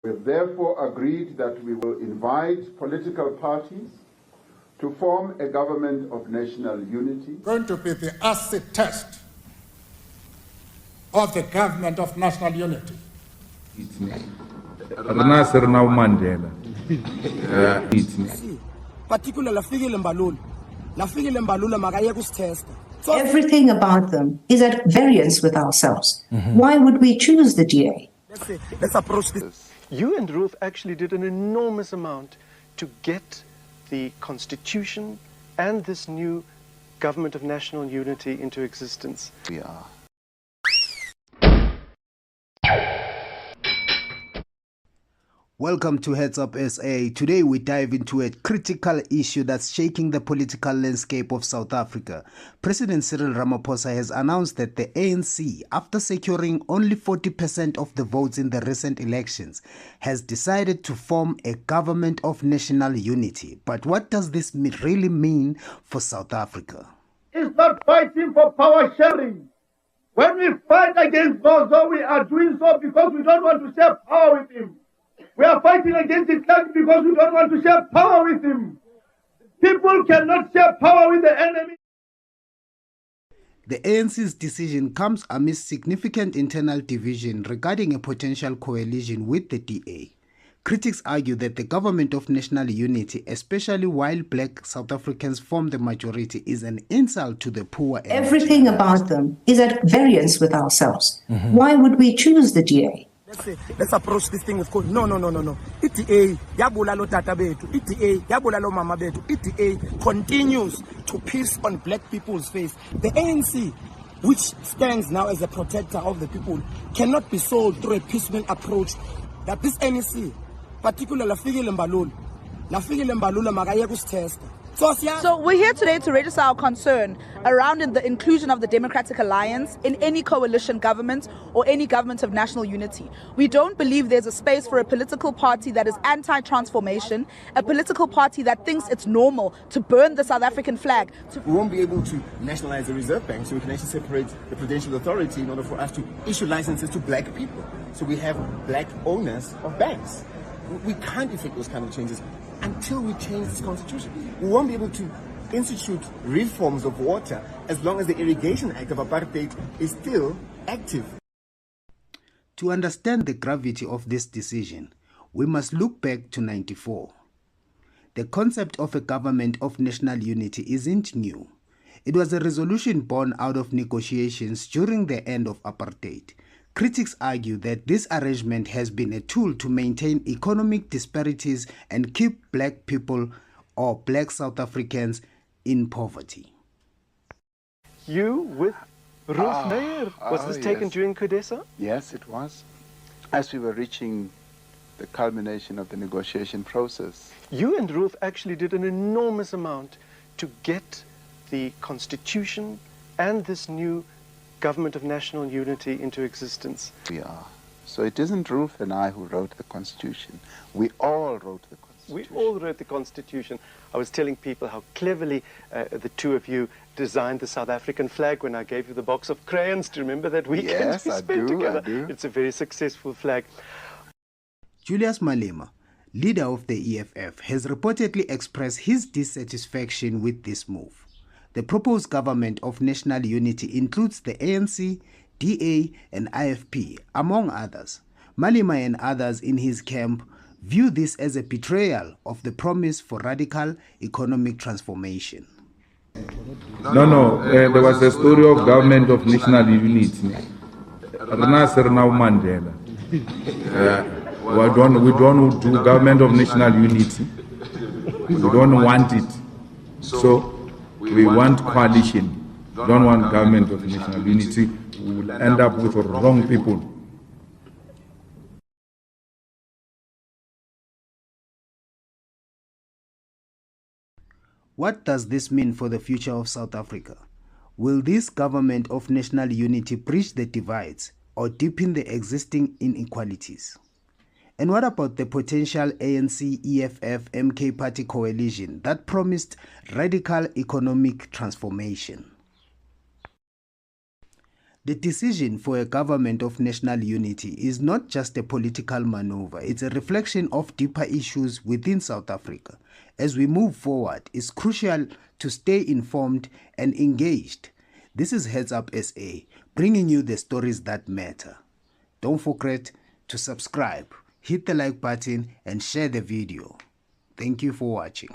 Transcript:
We have therefore agreed that we will invite political parties to form a government of national unity. Going to be the acid test of the government of national unity. Mandela. Particularly Everything about them is at variance with ourselves. Why would we choose the DA? let's approach this. You and Ruth actually did an enormous amount to get the Constitution and this new Government of National Unity into existence. We are. Welcome to Heads Up SA. Today we dive into a critical issue that's shaking the political landscape of South Africa. President Cyril Ramaphosa has announced that the ANC, after securing only 40% of the votes in the recent elections, has decided to form a government of national unity. But what does this really mean for South Africa? It's not fighting for power sharing. When we fight against Zozo, we are doing so because we don't want to share power with him. We are fighting against the Klerk because we don't want to share power with him. People cannot share power with the enemy. The ANC's decision comes amidst significant internal division regarding a potential coalition with the DA. Critics argue that the government of national unity, especially while black South Africans form the majority, is an insult to the poor. Everything about them is at variance with ourselves. Why would we choose the DA? Let's approach this thing with code. No. ETA, yabula lo tata betu. ETA, yabula lo mama betu. ETA continues to piss on black people's face. The ANC, which stands now as a protector of the people, cannot be sold through a piecemeal approach. That this ANC, particularly La Figile Mbalula Magayeku's test. So we're here today to register our concern around the inclusion of the Democratic Alliance in any coalition government or any government of national unity. We don't believe there's a space for a political party that is anti-transformation, a political party that thinks it's normal to burn the South African flag. We won't be able to nationalize the Reserve Bank, so we can actually separate the Prudential Authority in order for us to issue licenses to black people. So we have black owners of banks. We can't effect those kind of changes until we change this constitution. We won't be able to institute reforms of water as long as the Irrigation Act of Apartheid is still active. To understand the gravity of this decision, we must look back to '94. The concept of a government of national unity isn't new. It was a resolution born out of negotiations during the end of apartheid. Critics argue that this arrangement has been a tool to maintain economic disparities and keep black people or black South Africans in poverty. You with Ruth Meyer, was this taken during CODESA? Yes, it was. As we were reaching the culmination of the negotiation process. You and Ruth actually did an enormous amount to get the Constitution and this new Government of National Unity into existence. We are. So it isn't Ruth and I who wrote the Constitution. We all wrote the Constitution. We all wrote the Constitution. I was telling people how cleverly the two of you designed the South African flag when I gave you the box of crayons. Do you remember that weekend Yes, we I spent do, together? I do. It's a very successful flag. Julius Malema, leader of the EFF, has reportedly expressed his dissatisfaction with this move. The proposed government of national unity includes the ANC, DA, and IFP, among others. Malema and others in his camp view this as a betrayal of the promise for radical economic transformation. No, there was a story of government of national unity. Mandela. We don't do government of national unity. We don't want it. So we want coalition. We don't want government of national unity. We will end up with wrong people. What does this mean for the future of South Africa? Will this government of national unity bridge the divides or deepen the existing inequalities? And what about the potential ANC-EFF-MK party coalition that promised radical economic transformation? The decision for a government of national unity is not just a political maneuver, it's a reflection of deeper issues within South Africa. As we move forward, it's crucial to stay informed and engaged. This is Heads Up SA, bringing you the stories that matter. Don't forget to subscribe, hit the like button and share the video. Thank you for watching.